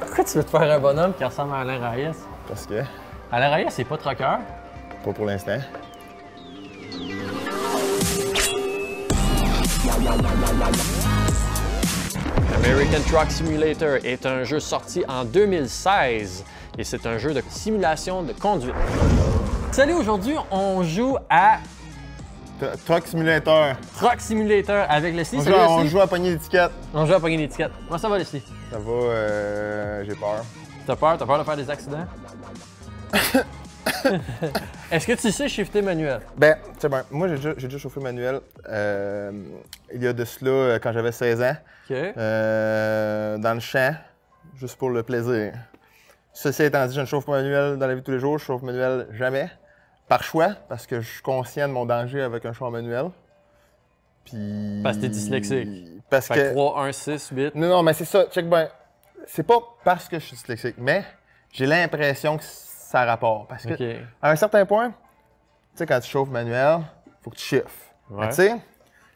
Pourquoi tu veux te faire un bonhomme qui ressemble à Alain Reyes? Parce que, Alain Reyes, c'est pas trucker. pas pour l'instant. American Truck Simulator est un jeu sorti en 2016 et c'est un jeu de simulation de conduite. Salut, aujourd'hui, on joue à Truck Simulator. Truck Simulator avec Leslie. On Salut, joue, on Leslie. joue à pogner l'étiquette. On joue à pogner l'étiquette. Comment ça va, Leslie? Ça va, j'ai peur. T'as peur? T'as peur de faire des accidents? Est-ce que tu sais shifter manuel? Ben, tu sais, ben, moi, j'ai déjà chauffé manuel il y a de cela quand j'avais 16 ans. OK. Dans le champ, juste pour le plaisir. Ceci étant dit, je ne chauffe pas manuel dans la vie de tous les jours. Je chauffe manuel jamais. Par choix, parce que je suis conscient de mon danger avec un char manuel. Puis... Parce que t'es dyslexique. Parce Fait que... que 3, 1, 6, 8. Non, mais c'est ça. Check ben, c'est pas parce que je suis dyslexique, mais j'ai l'impression que ça a rapport. Parce que, OK. à un certain point, tu sais, quand tu chauffes manuel, faut que tu chiffres. Ouais. Tu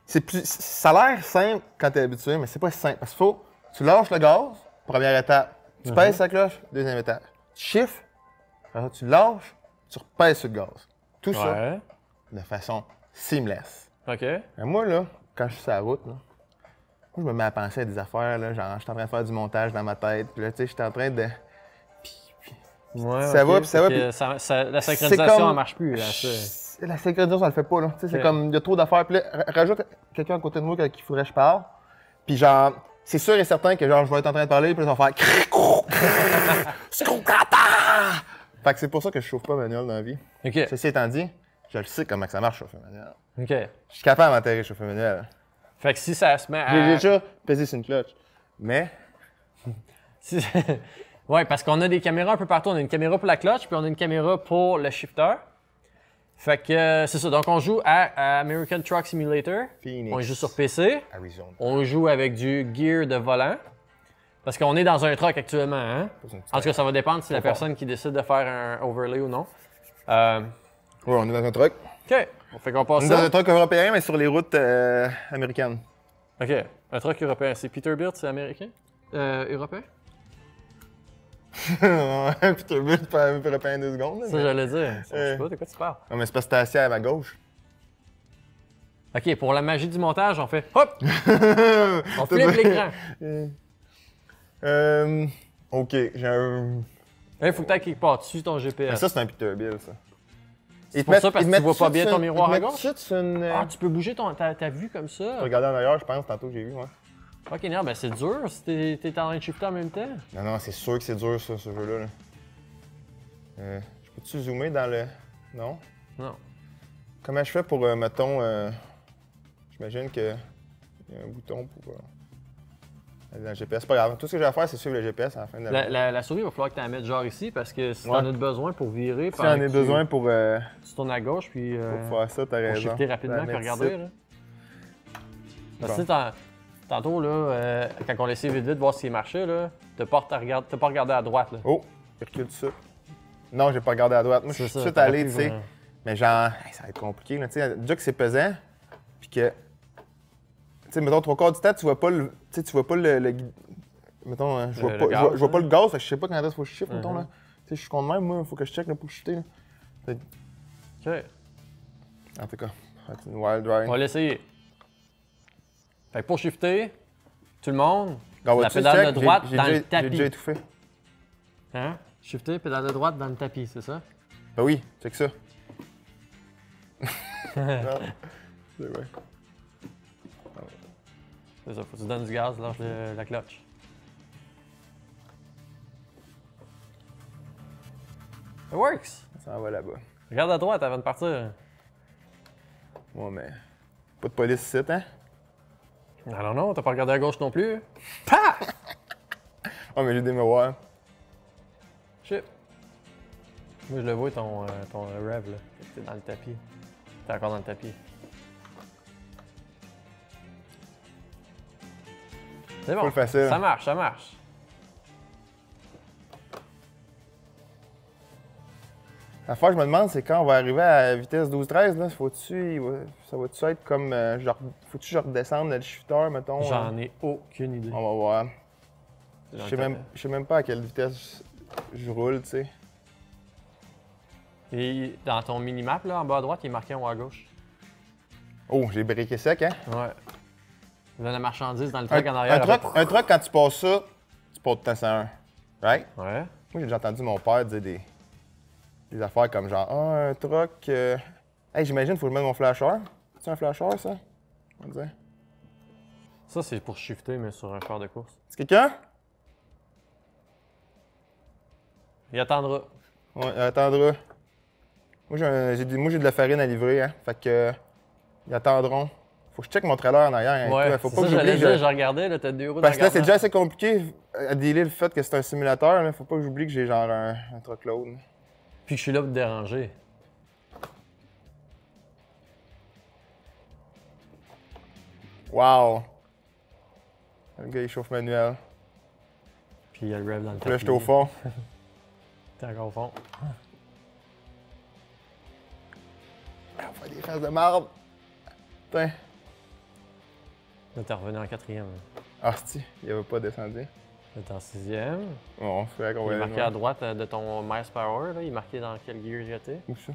sais, ça a l'air simple quand tu es habitué, mais c'est pas simple. Parce qu'il faut, tu lâches le gaz, première étape. Tu pèses sa cloche, deuxième étape. Tu chiffres, après ça, tu lâches, tu repèses sur le gaz. Tout ça Ouais. de façon seamless. OK. Mais moi, là, quand je suis sur la route, là, moi, je me mets à penser à des affaires, là, genre, je suis en train de faire du montage dans ma tête, puis là, tu sais, je suis en train de... Ouais, Ça ok. va, puis ça va, Fait que la C'est synchronisation, comme- elle marche plus. Là, La synchronisation, ça le fait pas, là. Tu sais, c'est Ok. comme, il y a trop d'affaires, puis là, rajoute quelqu'un à côté de moi qu'il faudrait que je parle, puis genre, c'est sûr et certain que genre, je vais être en train de parler, puis là, ça va faire... Fait que c'est pour ça que je chauffe pas manuel dans la vie. OK. Ceci étant dit, je le sais comment que ça marche, chauffer manuel. OK. Je suis capable d'enterrer chauffer manuel. Fait que si ça se met J'ai à... déjà pesé sur une clutch. Mais, Si- ouais, parce qu'on a des caméras un peu partout. On a une caméra pour la clutch, puis on a une caméra pour le shifter. Fait que c'est ça. Donc, on joue à American Truck Simulator. Phoenix. On joue sur PC. Arizona. On joue avec du gear de volant. Parce qu'on est dans un truck actuellement, hein? En tout cas, ça va dépendre si la personne qui décide de faire un overlay ou non. Ouais, on est dans un truck. OK. Fait qu'on On passe est dans ça. un truck européen, mais sur les routes américaines. OK. Un truck européen. C'est Peterbilt, c'est américain? Européen? Peterbilt, c'est pas européen 2 secondes. là, Ça, mais- j'allais dire. Je sais pas de quoi tu parles. Non, mais c'est parce que t'es assis à ma gauche. OK, pour la magie du montage, on fait hop! On flippe l'écran. OK, j'ai un... Il faut que tu ailles quelque part dessus ton Mais GPS. ça, c'est un Peterbilt, ça. C'est pour ça, parce que tu vois pas bien ton miroir à gauche? C'est une... Ah, tu peux bouger ta vue comme ça? Regardez en arrière, je pense, tantôt que j'ai vu, moi. Ok, non, ben c'est dur si t'es en train de shifter en même temps. Non, c'est sûr que c'est dur, ça, ce jeu-là. Là. Je peux-tu zoomer dans le... Non? Non. Comment je fais pour, mettons... J'imagine qu'il y a un bouton pour... aller dans le GPS. C'est pas grave. Tout ce que j'ai à faire, c'est suivre le GPS à la fin de la... La souris, il va falloir que tu la mettes genre ici parce que si Ouais. t'en as besoin pour virer, Si j'en ai besoin pour tu tournes à gauche puis faire ça, t'as pour raison. shifter rapidement La puis mettre regarder. ici. Là. Parce que tu sais, tantôt, là, quand on laissait vite voir s'il marchait, là, t'as pas regardé à droite. Là. Oh, il recule tout ça. Non, j'ai pas regardé à droite. Moi, je suis tout de suite t'aurais allé, pu, tu sais. ouais. Mais genre, ça va être compliqué, là. Tu sais, déjà que c'est pesant, puis que... Tu sais, mettons, 3/4 du temps, tu vois pas le... Tu sais, tu vois pas le guide- Mettons, je vois Le pas, gaz, je vois pas hein. le gaz, fait que je sais pas quand est-ce qu'il faut que je shift, mettons, Mhm. là. Tu sais, je suis contre même, moi, il faut que je check, là, pour shifter, là. OK. En tout cas, c'est une wild ride. On va l'essayer. Fait que pour shifter, tout le monde, Regarde, la vois-tu, pédale check, de droite j'ai dans déjà- le tapis. J'ai déjà étouffé. hein? Shifter, pédale de droite dans le tapis, c'est ça? Ben oui, check ça. Non, c'est vrai. C'est ça, faut que tu donnes du gaz, lâche la clutch. It works! Ça en va là-bas. Regarde à droite avant de partir. Ouais, mais... Pas de police ici, hein? Non, t'as pas regardé à gauche non plus. Pah! Oh, mais j'ai des miroirs. Shit. Moi, je le vois, ton rev, là. T'es dans le tapis. T'es encore dans le tapis. C'est bon. Full facile. Ça marche, ça marche. La fois que je me demande, c'est quand on va arriver à la vitesse 12-13, là, ça va-tu être comme, genre, faut-tu que je redescende le shifter, mettons? J'en ai aucune idée. On va voir. Je sais même pas à quelle vitesse je roule, tu sais. Et dans ton minimap, là, en bas à droite, il est marqué en haut à gauche. Oh, j'ai briqué sec, hein? Ouais. Il y a la marchandise dans le truck en arrière. Un truck, quand tu passes ça, tu passes tout le temps 101. Right? Ouais. Moi, j'ai déjà entendu mon père dire des affaires comme genre, ah, un truck. Hey, j'imagine, il faut que je mette mon flasher. C'est un flasher, ça? On va dire. Ça, c'est pour shifter, mais sur un char de course. C'est quelqu'un? Il attendra. Ouais, il attendra. Moi, j'ai de la farine à livrer, hein. Fait que. Ils attendront. Faut que je check mon trailer en arrière. Ouais, Hein, faut pas ça, que j'allais j'oublie. dire, je regardais, là, t'as 2 roues Parce que là, c'est dans le déjà assez compliqué à dealer le fait que c'est un simulateur, mais faut pas que j'oublie que j'ai genre un truckload. Puis que je suis là pour te déranger. Wow! Le gars, il chauffe manuel. Puis il y a le rev dans le Puis là, tapis. j'étais au fond. T'es encore au fond. On fait des faces de marbre. Putain. Là, t'es revenu en 4e. Ah, si, il avait pas descendu. Là, t'es en 6e. Bon, c'est vrai qu'on Il va est aller marqué à voir. droite de ton miles per hour. Là. Il est marqué dans quel gear j'étais. Où ça?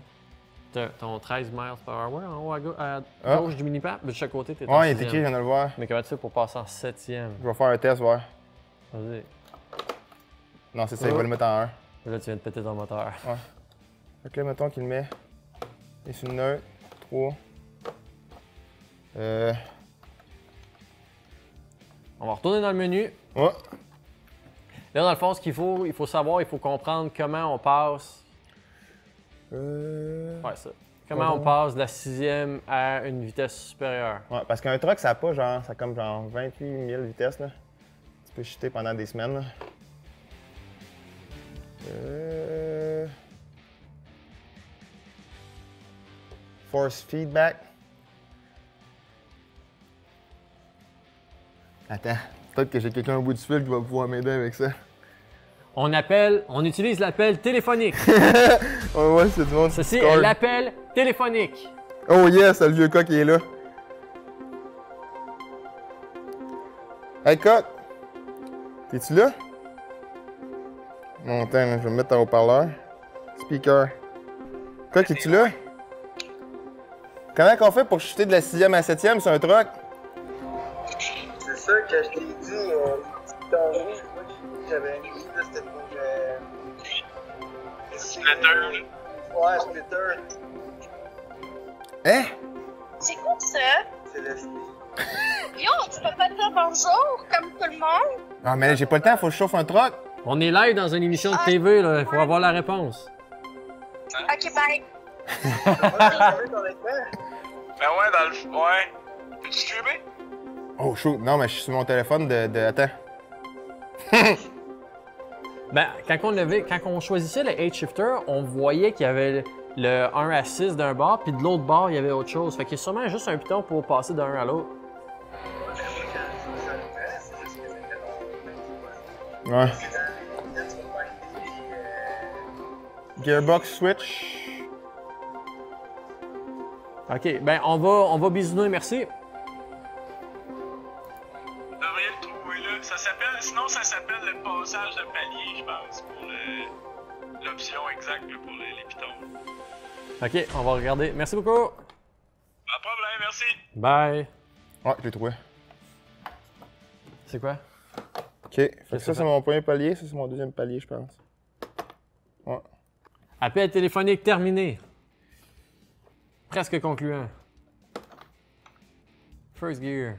Ton 13 miles per hour en haut à Ah. gauche du mini-pap. De chaque côté, t'es en Ouais, il est 6e. écrit, je viens de le voir. Mais comment tu fais pour passer en 7e? Je vais faire un test, voir. Vas-y. Non, c'est ça, il va le mettre en 1. Là, tu viens de péter ton moteur. Fait que là, mettons qu'il le met. Et sur le neutre. 3. On va retourner dans le menu. Ouais. Là, dans le fond, ce qu'il faut, il faut comprendre comment on passe. Ouais, ça. Comment on passe de la 6e à une vitesse supérieure. Ouais, parce qu'un truck, ça a pas genre, ça a comme genre 28 000 vitesses, là. Tu peux chuter pendant des semaines, là. Force feedback. Attends, peut-être que j'ai quelqu'un au bout du fil qui va pouvoir m'aider avec ça. On utilise l'appel téléphonique. Ouais, c'est du monde. Ceci est Discord. l'appel téléphonique. Oh yes, le vieux coq qui est là. Hey coq! T'es-tu là? Bon, attends, je vais me mettre en haut-parleur. Speaker. Coq, es-tu là? Comment qu'on fait pour chuter de la 6e à 7e sur un truck? C'est ça que je t'ai dit, dans rouge, moi j'avais mis, là, c'était pour. Splitter. Ouais, splitter. Hein? C'est quoi ça? C'est le Yo, tu peux pas dire bonjour comme tout le monde? Ah, mais là, j'ai pas le temps, faut que je chauffe un truck. On est live dans une émission de TV, là. Il faut avoir la réponse. Ok, bye. ton écran. Ben ouais, dans le. Ouais. Peux-tu streamer? Oh, shoot. Non, mais je suis sur mon téléphone de... Attends. Ben, quand on choisissait le 8-shifter, on voyait qu'il y avait le 1 à 6 d'un bord, puis de l'autre bord, il y avait autre chose. Fait qu'il y a sûrement juste un piton pour passer d'un à l'autre. Ouais. Gearbox switch. OK, ben on va bisouner, merci. Vous devriez le trouver là. Sinon, ça s'appelle le passage de palier, je pense, pour l'option exacte là, pour les pitons. OK, on va regarder. Merci beaucoup. Pas de problème, merci. Bye. Ouais, je l'ai trouvé. C'est quoi? OK. Fait que c'est ça, c'est mon premier palier. Ça, c'est mon deuxième palier, je pense. Ouais. Appel téléphonique terminé. Presque concluant. First gear.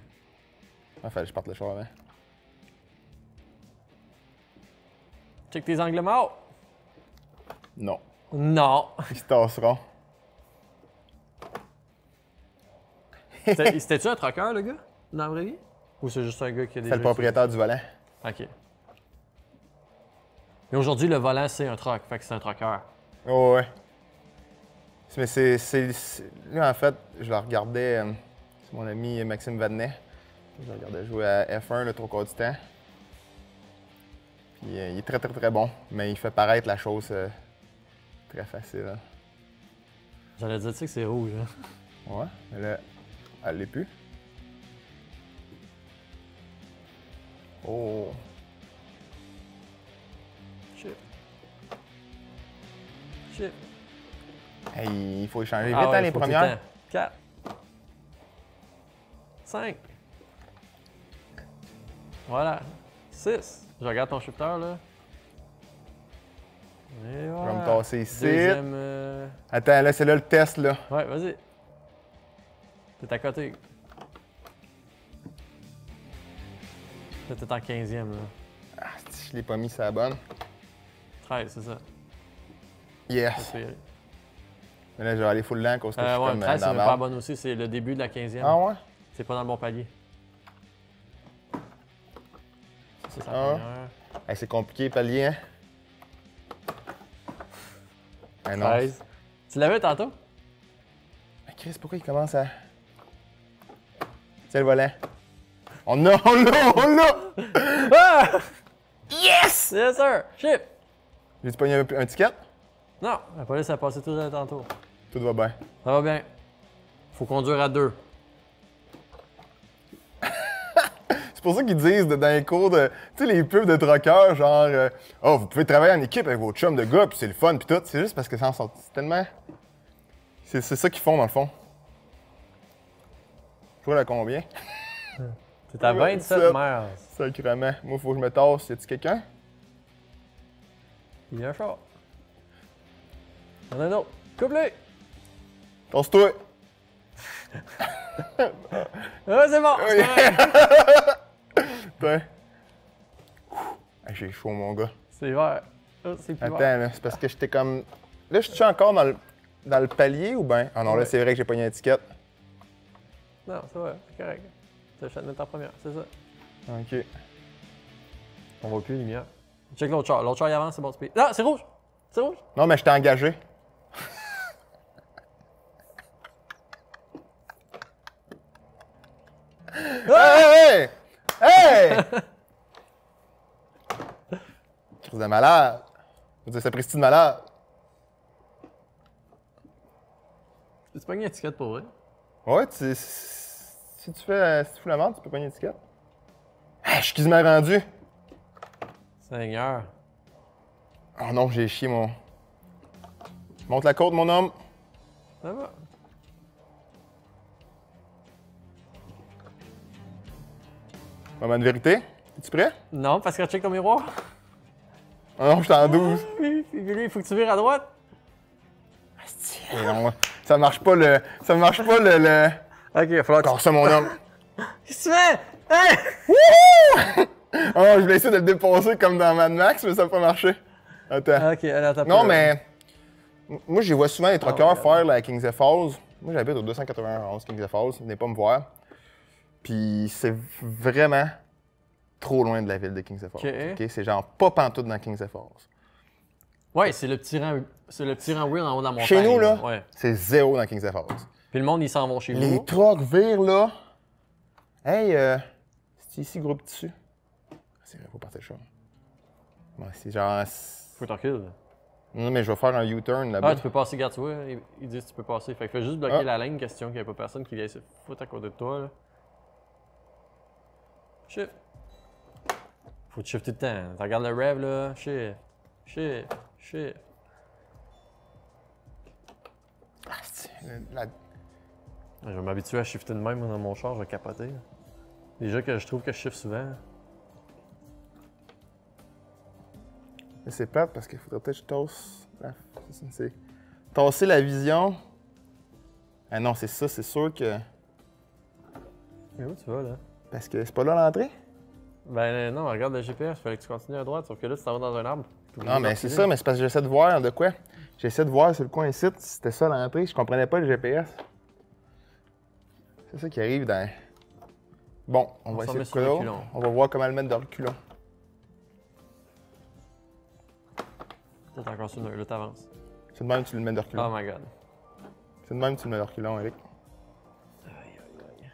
Ah, fallait que je parte le char avant. Check tes angles morts. Non. Non. Ils se tasseront. C'était-tu un trucker, le gars, dans la vraie vie? Ou c'est juste un gars qui a des. C'est le propriétaire du volant. OK. Mais aujourd'hui, le volant, c'est un truck. Fait que c'est un trucker. Oh, ouais. Mais Lui, en fait, je le regardais. C'est mon ami Maxime Vadnet. Je le regardais jouer à F1 le 3/4 du temps. Puis il est très, très, très bon. Mais il fait paraître la chose très facile. Hein. J'allais dire, tu sais que c'est rouge, hein? Ouais, mais là, elle l'est plus. Oh! Shift. Shift. Hey, il faut échanger vite, Ah ouais, hein, les faut tout le premières. temps. 4. 5. Voilà. 6. Je regarde ton shifter, là. Et Je voilà. vais me tasser ici. Deuxième... Attends, là, c'est là le test, là. Ouais, vas-y. T'es à côté. Là, t'es en 15e, là. Ah, je l'ai pas mis, c'est la bonne. 13, c'est ça. Yes. C'est pire. Mais là, je vais aller full lent parce que je suis Ouais, comme 13, c'est dans même la pas la merde. bonne aussi. C'est le début de la 15e. Ah ouais? C'est pas dans le bon palier. Ça, c'est la Ah. première. Hey, c'est compliqué, palier, hein? Ah non. 13. Tu l'avais tantôt? Mais Chris, pourquoi il commence à... C'est le volant. On l'a, on l'a, on l'a! Ah! Yes! Yes, sir! Chip! J'ai-tu pogné un ticket? Non, la police a passé tout tantôt. Tout va bien. Ça va bien. Faut conduire à 2. C'est pour ça qu'ils disent dans les cours de... Tu sais, les pubs de truckers, genre... oh, vous pouvez travailler en équipe avec vos chums de gars, puis c'est le fun, puis tout. C'est juste parce que ça en sort tellement... C'est ça qu'ils font, dans le fond. Je vois à combien? T'es à 27 miles. Sacrément. Moi, faut que je me tasse. Y a-tu quelqu'un? Il y a un char. Il y en a un autre. Couple-les! Tasse-toi! Ah, c'est bon! Oui. c'est correct. Putain. Ah, j'ai chaud, mon gars. C'est vert. Ah, c'est plus Attends, vert. là, c'est parce que j'étais comme... Là, je suis encore dans le palier ou bien? Ah non, là, Ouais. c'est vrai que j'ai pogné une étiquette. Non, c'est vrai. C'est correct. Tu as mettre en première, c'est ça. OK. On voit plus les lumières. Check l'autre char. L'autre char, il avance, c'est bon, speed. Non, c'est rouge! C'est rouge! Non, mais j'étais engagé. Hey! Hey! Crise de malade. Je veux dire, ça pris de malade. Tu pognes une étiquette pour vrai? Ouais, si tu fous la merde, tu peux pogner une étiquette. Ah, je suis quasiment rendu. Seigneur. Oh non, j'ai chié mon... Monte la côte, mon homme. Ça va. Moment de vérité. Es-tu prêt? Non, parce que check ton miroir. Ah non, je suis en 12. Lui, il faut que tu vires à droite. Et non, ça marche pas le... Ça marche pas le... Ok, il va falloir que Encore ça, mon homme. Qu'est-ce que tu fais? Hey! Oh, je voulais essayer de le dépasser comme dans Mad Max, mais ça n'a pas marché. Attends. Ok, allez, attends. Non, mais... Moi, j'y vois souvent les truckers regarde. faire la Kings of Falls. Moi, j'habite au 291 Kings of Falls. Venez pas me voir. Puis c'est vraiment trop loin de la ville de Kings of Falls. Ok. C'est genre pas pantoute dans Kings of Falls. Ouais, c'est le petit rang wheel en haut de la montagne. Chez nous, là, Ouais. c'est zéro dans Kings of Falls. Puis le monde, ils s'en vont chez Les vous. trucks virent, là. Hey, c'est ici, groupe tissu. C'est vrai, faut partir le chat. Ouais, c'est genre... Faut t'en reculer. Non, mais je vais faire un U-turn là-bas. Ah, tu peux passer, regarde, tu vois, ils disent que tu peux passer. Fait que fais juste bloquer Ah. la ligne, question qu'il n'y ait pas personne qui vienne se foutre à côté de toi, là. Shift. Faut te shifter de temps. Tu regardes le rev, là. Shift. Shift. Shift. Ah, c'est- la- Je vais m'habituer à shifter de même moi, dans mon char, je vais capoter. Là. Déjà que je trouve que je shift souvent. Mais c'est plate parce qu'il faudrait peut-être que je tasse. Tasser la vision. Ah non, c'est ça, c'est sûr que. Mais où tu vas, là? Parce que c'est pas là l'entrée? Ben non, regarde le GPS, il fallait que tu continues à droite, sauf que là, tu t'en vas dans un arbre. Non, mais c'est ça, mais c'est parce que j'essaie de voir de quoi. J'essaie de voir sur le coin ici si c'était ça l'entrée. Je comprenais pas le GPS. C'est ça qui arrive dans. Bon, on va s'en essayer met de sur quoi le d'autre? reculon. On va voir comment le mettre dans le reculon. Peut-être encore sur une, là, t'avances. C'est de même que tu le mets de reculon. Oh my god. C'est de même que tu le mets de reculon, Eric. Aïe, aïe, aïe.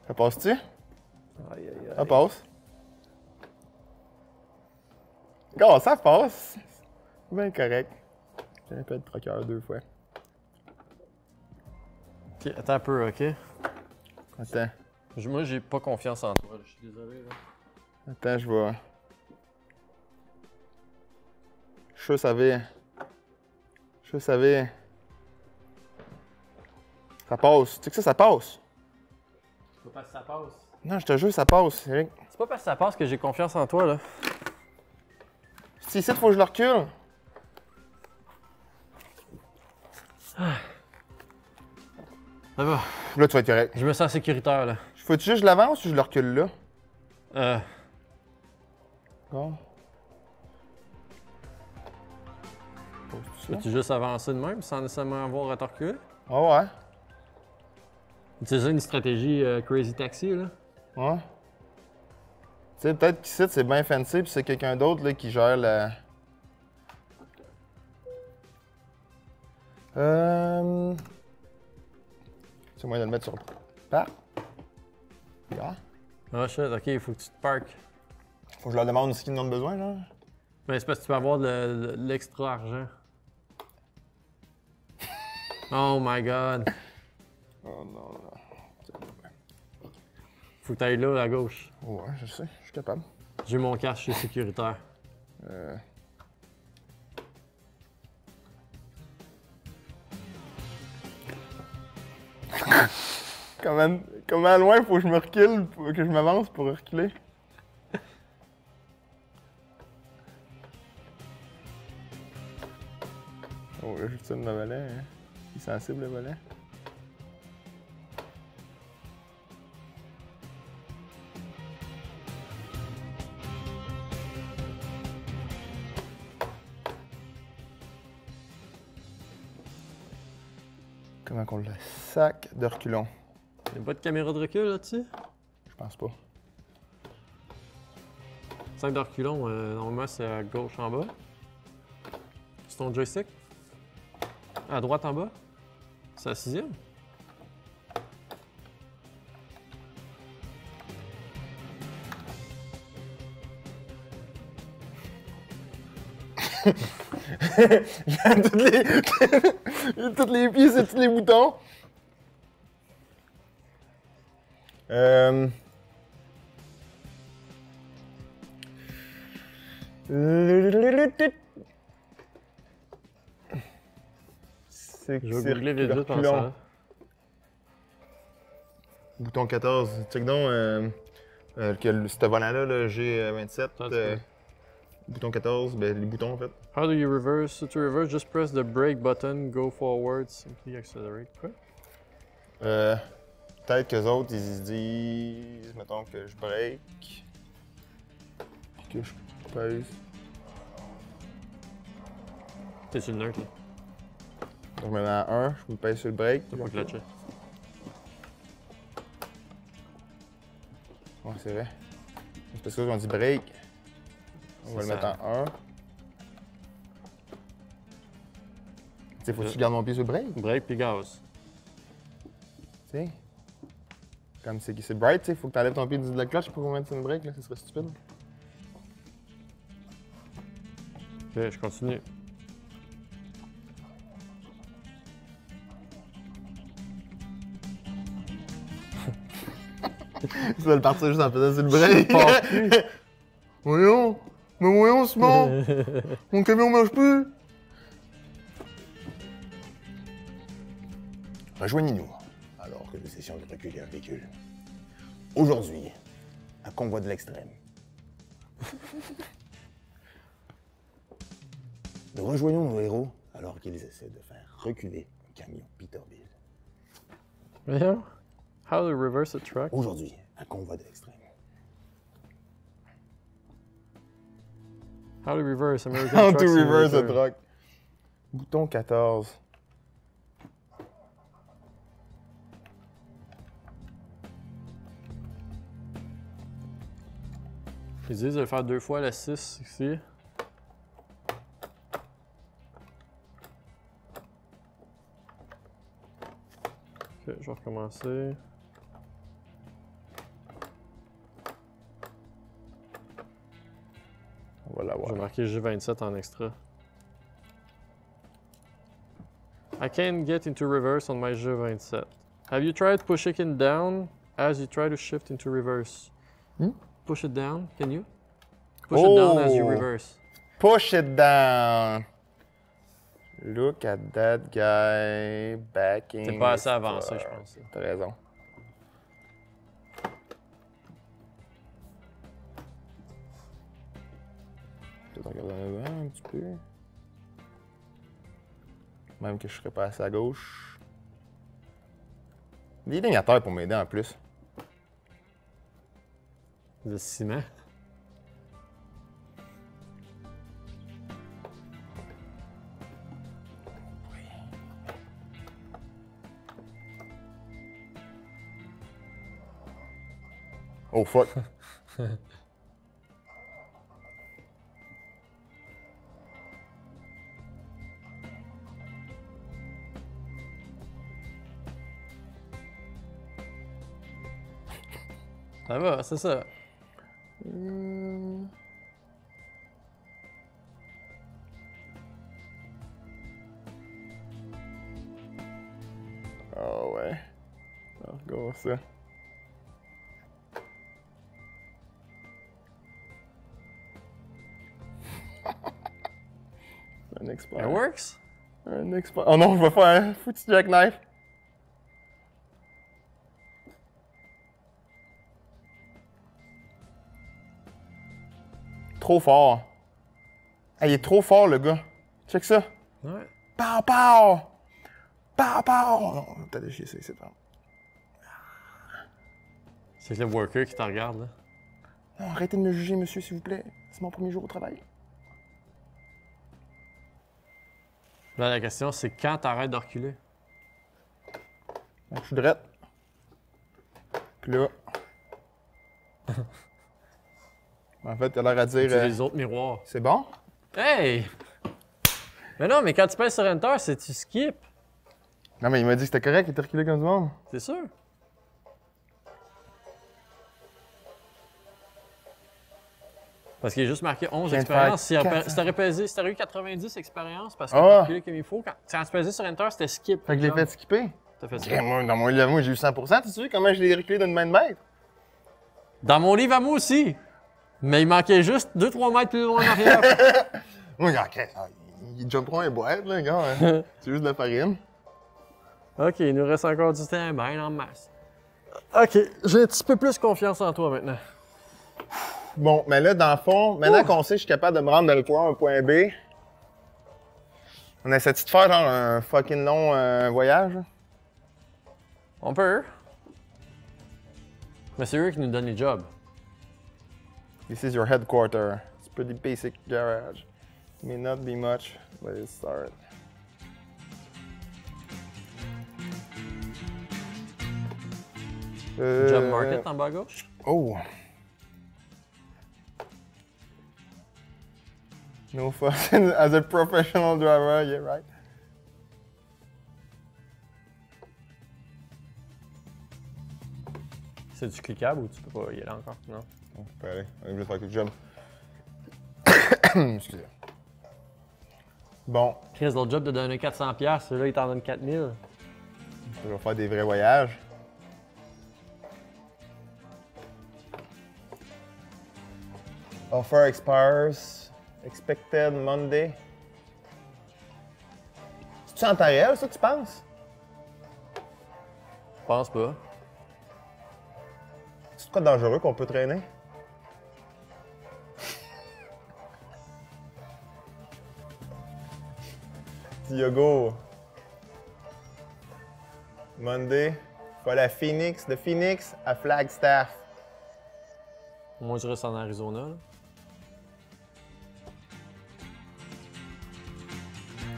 Ça passe-tu? Aïe, aïe, aïe. Ça passe. Oh, ça passe. C'est bien correct. J'ai un peu de trucker 2 fois. Ok, attends un peu, ok? Attends. Moi, j'ai pas confiance en toi, je suis désolé, là. Attends, je vais. Je savais. Je savais. Ça passe. Tu sais que ça passe. C'est pas parce que ça passe. Non, je te jure, ça passe, Eric. C'est pas parce que ça passe que j'ai confiance en toi, là. Si ici, il faut que je le recule. Ça va. Là, tu vas être correct. Je me sens sécuritaire, là. Faut-tu juste que je l'avance ou je le recule là? Bon. Pose-tu ça? Peux-tu juste avancer de même sans nécessairement avoir à te reculer? Ah ouais. Utiliser une stratégie Crazy Taxi, là. Ouais. Tu sais, peut-être qu'ici, c'est bien fancy, puis c'est quelqu'un d'autre là, qui gère la. C'est moyen de le mettre sur. Par. Yeah. Ah, shit, ok, il faut que tu te parques. Faut que je leur demande aussi qu'ils en ont besoin, genre. Mais c'est parce que tu peux avoir de l'extra argent. Oh my god. Oh non, non. Faut que t'ailles là, à gauche. Ouais, je sais, je suis capable. J'ai mon casque, je suis sécuritaire. Comment loin faut que je me recule, que je m'avance pour reculer? Oh, là, je tire le volet, hein. Il est sensible, le volet. Comment qu'on le sac de reculons? Y'a pas de caméra de recul là-dessus? Je pense pas. Sac de reculons, normalement c'est à gauche en bas. C'est ton joystick? À droite en bas? C'est la 6e? J'ai toutes les pieds sur tous les boutons. Je vais googler vite vite pendant ça. Bouton 14. Check donc ce volant-là, le G27. Bouton 14, ben les boutons en fait. How do you reverse? So to reverse, just press the brake button, go forward, simply accelerate. Quoi? Peut-être qu'eux autres, ils se disent, mettons que je break, puis que je pèse. T'es sur le neutre, là. Donc je me mets à 1, je me pèse sur le break. T'as pas clutché. Ouais, c'est vrai. C'est parce qu'on dit break. On va le mettre en 1. Tu sais, faut que tu gardes mon pied sur le break. Break puis gaz. Tu sais. Comme c'est bright, tu sais, faut que tu enlèves ton pied de la cloche pour qu'on mette sur le break, là, ça serait stupide. Ok, je continue. Tu vas le partir juste en faisant sur le break. Voyons! Mais voyons, Simon! Mon camion marche plus! Rejoignez-nous alors que nous cessions de reculer un véhicule. Aujourd'hui, un convoi de l'extrême. Nous rejoignons nos héros alors qu'ils essaient de faire reculer un camion Peterbilt. Voyons. How to reverse a truck? Aujourd'hui, un convoi de l'extrême. How to reverse American How Truck to reverse a Simulator. truck. Bouton 14. Ils disent de le faire 2 fois la 6 ici. Ok, je vais recommencer. On va l'avoir. Je vais marquer G27 en extra. I can't get into reverse on my G27. Have you tried pushing it down as you try to shift into reverse? Push it down, can you? Push it down as you reverse. Push it down. Look at that guy backing. T'es pas assez his avancé, je car. pense. T'as raison. Peut-être regarder en avant un petit peu. Même que je serais pas assez à gauche. Des lignes à terre pour m'aider en plus. Le ciment. Oh fuck. Ça va, c'est ça. Ah ouais. On regarde ça. Un expert. It works? Un expert. Oh non, je vais faire un foutu jackknife. Trop fort. Ah, il est trop fort, le gars. Check ça. Ouais. Pow, pow! Pow, pow! Non, t'as déchiré ça, c'est pas. C'est le worker qui te regarde, là. Non, arrêtez de me juger, monsieur, s'il vous plaît. C'est mon premier jour au travail. Là, la question, c'est quand t'arrêtes de reculer? Je suis drette. Puis là. En fait, il a l'air à dire. C'est les autres miroirs. C'est bon? Hey! Mais non, mais quand tu pèses sur Enter, c'est tu skip. Non, mais il m'a dit que c'était correct, il était reculé comme du monde. C'est sûr. Parce qu'il est juste marqué 11 viens de expériences. faire Si t'aurais eu 90 expériences parce que Ah! t'as reculé comme il faut, quand tu pesais sur Enter, c'était skip. Fait que je l'ai fait skipper. T'as fait ça. Ok, moi, dans mon livre, moi, j'ai eu 100%. Tu sais comment je l'ai reculé d'une main de maître? Dans mon livre à moi aussi. Mais il manquait juste 2-3 mètres plus loin en arrière. Moi, regarde, il jumperont les boîtes, là, gars. Hein. C'est juste de la farine. OK, il nous reste encore du temps, ben en masse. OK, j'ai un petit peu plus confiance en toi maintenant. Bon, mais là, dans le fond, maintenant qu'on sait que je suis capable de me rendre d'un point A à un point B, on essaie de faire genre un fucking long voyage? On peut. Mais c'est eux qui nous donnent les jobs. This is your headquarter. It's pretty basic garage. May not be much, but let's start. Job market en bas à gauche. Oh! No fuss. As a professional driver, yeah, right. C'est du cliquable ou tu peux pas y aller encore? Non. On peut aller. On est obligé de faire quelque job. Excusez. Bon, Chris, l'autre job de donner 400$, celui-là, il t'en donne 4000$. je vais faire des vrais voyages. Offer expires. Expected Monday. C'est-tu en temps réel, ça, tu penses? Je pense pas. C'est quoi de dangereux qu'on peut traîner? Diogo. Monday. Faut aller à Phoenix. De Phoenix à Flagstaff. Moi, je reste en Arizona. Là.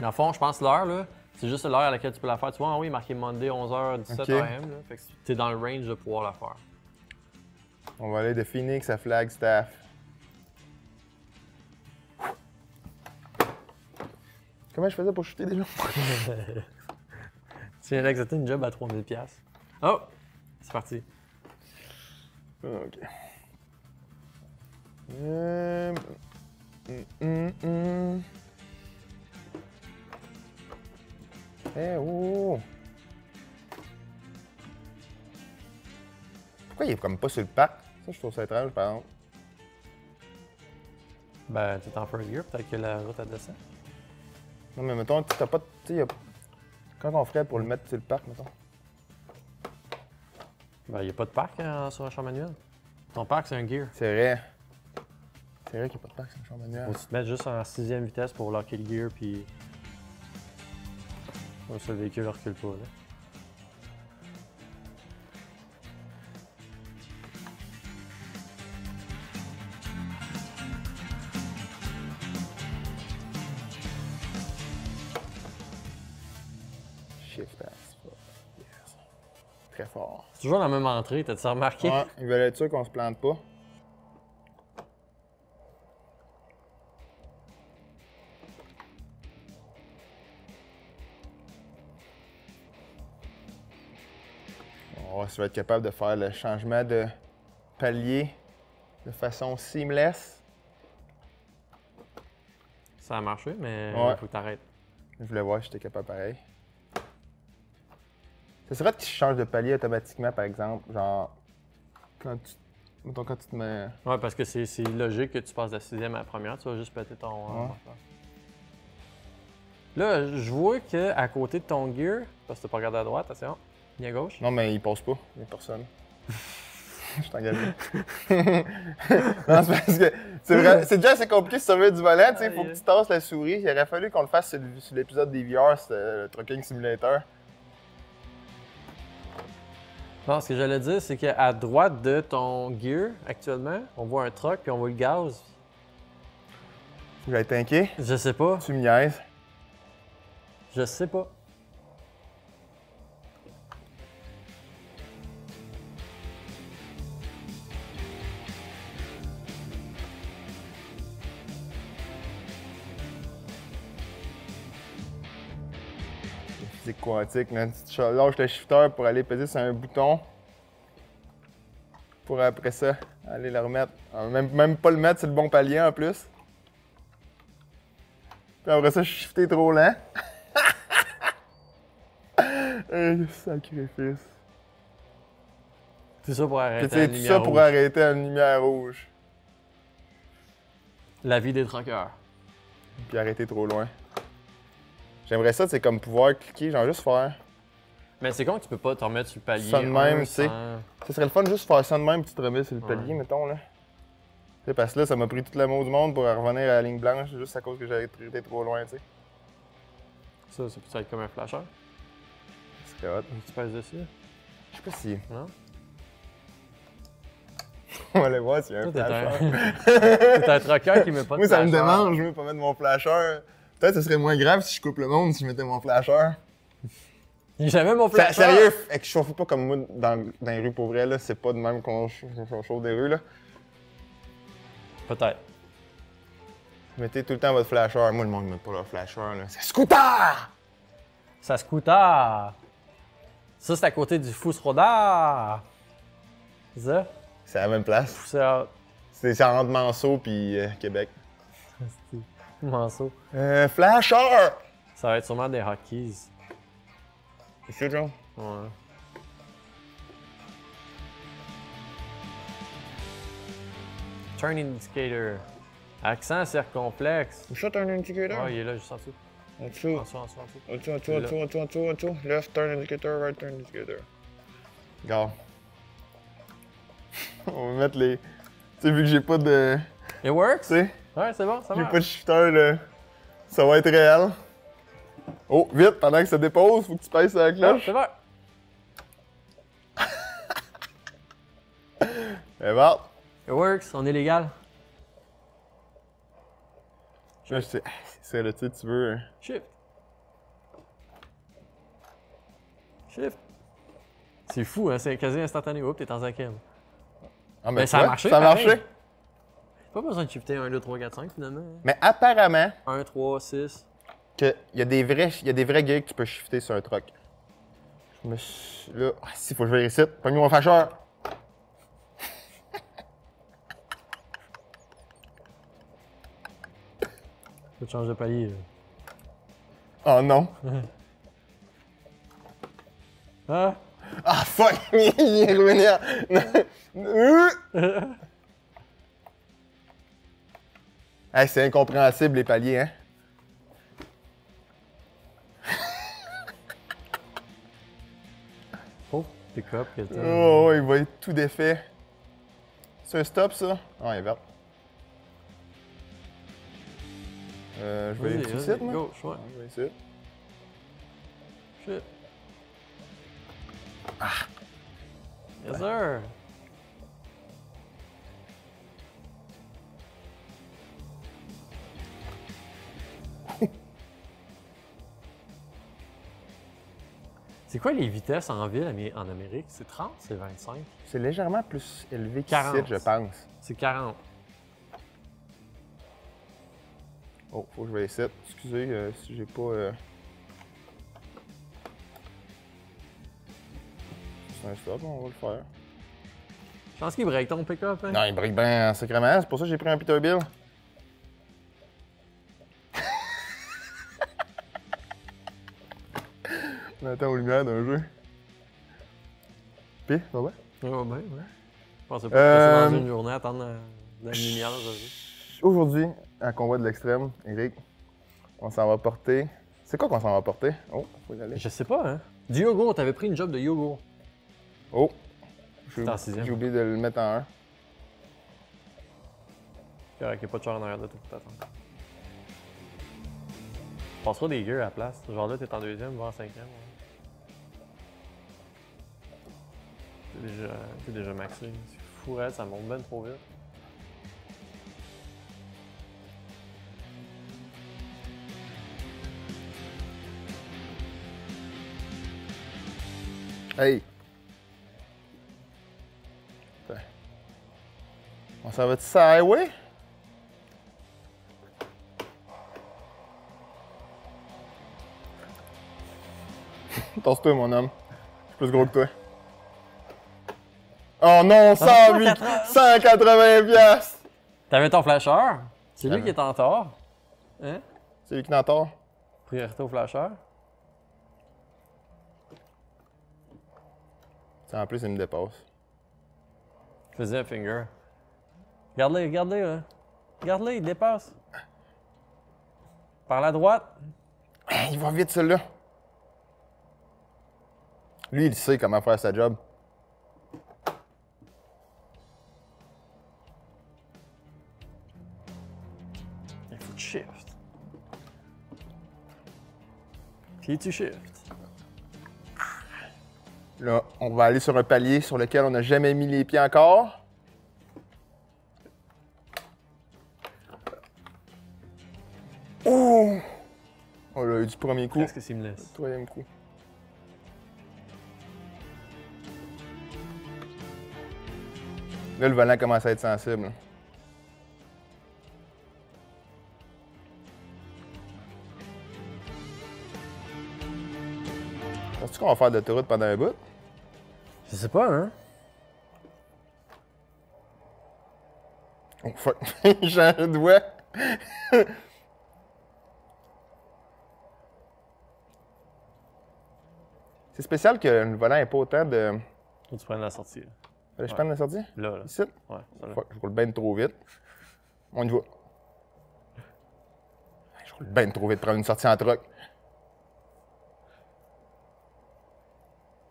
Dans le fond, je pense l'heure, là, c'est juste l'heure à laquelle tu peux la faire. Tu vois, ah oui, marqué Monday, 11h, 17 Ok. AM. Là, fait que t'es dans le range de pouvoir la faire. On va aller de Phoenix à Flagstaff. Comment je faisais pour chuter déjà? Tu viens d'accepter une job à 3000$. Oh! C'est parti. Ok. Eh oh! Pourquoi il est comme pas sur le parc? Ça, je trouve ça étrange, par exemple. Ben, t'es en first gear, peut-être que la route elle descend. Non, mais mettons, t'as pas. Quand on ferait pour le mettre sur le parc, mettons. Ben, y a pas de parc sur un champ manuel. Ton parc, c'est un gear. C'est vrai. C'est vrai qu'il n'y a pas de parc sur le champ manuel. Faut que tu te mettes juste en 6e vitesse pour locker le gear, puis. Comme ça, le véhicule recule pas, là. Shift pass. Yes. Très fort. C'est toujours la même entrée, t'as-tu remarqué? Ouais, ils veulent être sûrs qu'on se plante pas. On va voir si je vais être capable de faire le changement de palier de façon seamless. Ça a marché, mais Ouais. faut que t'arrêtes. Je voulais voir si j'étais capable pareil. Ça serait qu'il change de palier automatiquement, par exemple, genre quand tu, mettons, quand tu te mets... Ouais, parce que c'est logique que tu passes de la 6e à la première, tu vas juste péter ton... Ouais. Là, je vois qu'à côté de ton gear, parce que t'as pas regardé à droite, attention, ni à gauche. Non, mais il passe pas, il y a personne. Je t'engage. Non, c'est parce que c'est déjà assez compliqué de se servir du volant, tu sais, il faut que tu tasses la souris. Il aurait fallu qu'on le fasse sur l'épisode des VR, c'était le Trucking Simulator. Non, ce que j'allais dire, c'est qu'à droite de ton gear, actuellement, on voit un truck puis on voit le gaz. Je vais être inquiet. Je sais pas. Tu me niaises. Je sais pas. Physique quantique, man. Tu lâches le shifter pour aller peser sur un bouton. Pour après ça, aller le remettre. Même pas le mettre sur le bon palier en plus. Puis après ça, je suis shifté trop lent. Sacrifice. Tout ça pour Puis arrêter tu la sais, tout lumière ça pour rouge. arrêter une lumière rouge. La vie des truckers. Puis arrêter trop loin. J'aimerais ça, c'est comme pouvoir cliquer, genre juste faire. Mais c'est con que tu peux pas te remettre sur le palier. Ça de même, un tu sais. sans- Ça serait le fun juste faire ça de même, puis tu te remets sur le Ouais. palier, mettons, là. Tu sais, parce que là, ça m'a pris tout l'amour du monde pour revenir à la ligne blanche, juste à cause que j'avais été trop loin, tu sais. Ça, c'est peut-être comme un flasher. C'est hot. Tu pèses dessus. Je sais pas si. Non? On va aller voir s'il y a un Toi, t'es flasher. T'es un trucker qui met pas de Moi, ça me flasher. démange, je veux pas mettre mon flasher. Peut-être que ce serait moins grave si je coupe le monde si je mettais mon flasher. Jamais mon flasher. Sérieux, et que je chauffe pas comme moi dans les rues pour vrai, là. C'est pas de même qu'on chauffe des rues, là. Peut-être. Mettez tout le temps votre flasher. Moi, le monde ne met pas leur flasher, là. C'est scooter! Ça scooter. Ça, c'est à côté du Fousrodar. C'est ça? C'est à la même place. Poussé out. C'est entre Manceau puis Québec. Manceau. Flasher! Ça va être sûrement des hotkeys. C'est sûr, John? Ouais. Turn indicator. Accent circonflexe. Où ça, turn indicator? Ouais, il est là, juste en dessous. En dessous. En dessous, en dessous, en dessous. En dessous, en dessous, en dessous, en dessous, en dessous, en dessous. Left turn indicator, right turn indicator. Regarde. On va mettre les... Tu sais, vu que j'ai pas de... It works? Tu sais, Ouais, c'est bon, ça j'ai marche. pas de shifter, là. Ça va être réel. Oh, vite, pendant que ça dépose, faut que tu pèses sur la Ah, cloche. c'est bon. Et bon. It works, on est légal. Là, je sais... C'est ça, là, tu sais, tu veux... Shift. Shift. C'est fou, hein? C'est quasi instantané. Oups, t'es en cinquième. Ah, Ben, ça a tu vois, marché, Ça a pareil. marché. Pas besoin de shifter 1, 2, 3, 4, 5 finalement. Mais apparemment, 1, 3, 6. qu'il y a des vrais gears que tu peux shifter sur un truck. Je me suis... Là... Ah, si, faut que je vérifie. Pas mis mon flasher. Faut changer de palier. Là. Oh non. Ah! Ah, fuck! Il est revenu à... Hey, c'est incompréhensible, les paliers, hein? Oh, pick-up, quelqu'un. Oh, il va être tout défait. C'est un stop, ça? Ah, il est vert. Je vais aller ici, moi. Gauche, ouais. Je vais ici. Shit. Ah! Yes, sir! C'est quoi les vitesses en ville en Amérique? C'est 30? C'est 25? C'est légèrement plus élevé 40. qu'ici, je pense. C'est 40. Oh, faut que je vais ici. Excusez si j'ai pas... C'est un stop, on va le faire. Je pense qu'il break ton pick-up, hein? Non, il brique bien sacrément. C'est pour ça que j'ai pris un Peterbilt. On attend aux lumières d'un jeu. Pis, ça va? Ouais, ouais, ouais. Je pensais pas passer dans une journée à attendre la lumière dans un jeu. Aujourd'hui, à Convoi de l'extrême, Eric, on s'en va porter. C'est quoi qu'on s'en va porter? Oh, faut y aller. Je sais pas, hein? Du yogourt, t'avais pris une job de yogourt. Oh! C'est en sixième. J'ai oublié de le mettre en 1. Correct, y'a pas de char en arrière de tout, attends. Tu passeras des gears à la place. Genre là, t'es en deuxième, voire en cinquième. Ouais. T'es déjà maxé. C'est fou, hein, ça monte ben trop vite. Hey! On s'en va-tu sur la highway? Tasse-toi, mon homme. Je suis plus gros que toi. Oh non, 180 piastres! T'avais ton flasheur. C'est lui Ah. qui est en tort. Hein? C'est lui qui est en tort. Priorité au flasheur. Ça, en plus, il me dépasse. Faisais un finger. Regarde-les, regarde-les, là. Regarde-les, il dépasse. Par la droite. Ah, il va vite, celui-là. Lui, il sait comment faire sa job. Il faut que tu shift. Puis tu shift. Là, on va aller sur un palier sur lequel on n'a jamais mis les pieds encore. Oh! On l'a eu du premier coup. Qu'est-ce que c'est me laisse? Troisième coup. Là, le volant commence à être sensible. Penses-tu qu'on va faire de l'autoroute pendant un bout? Je sais pas, hein? Oh, fuck. J'ai un doigt. C'est spécial que le volant n'ait pas autant de... Faut que tu prennes la sortie. Là, Fallait que je prenne la sortie? là. Ici? Ouais, ça là. Fuck, je roule bien trop vite. On y va. Je roule bien trop vite pour prendre une sortie en truck.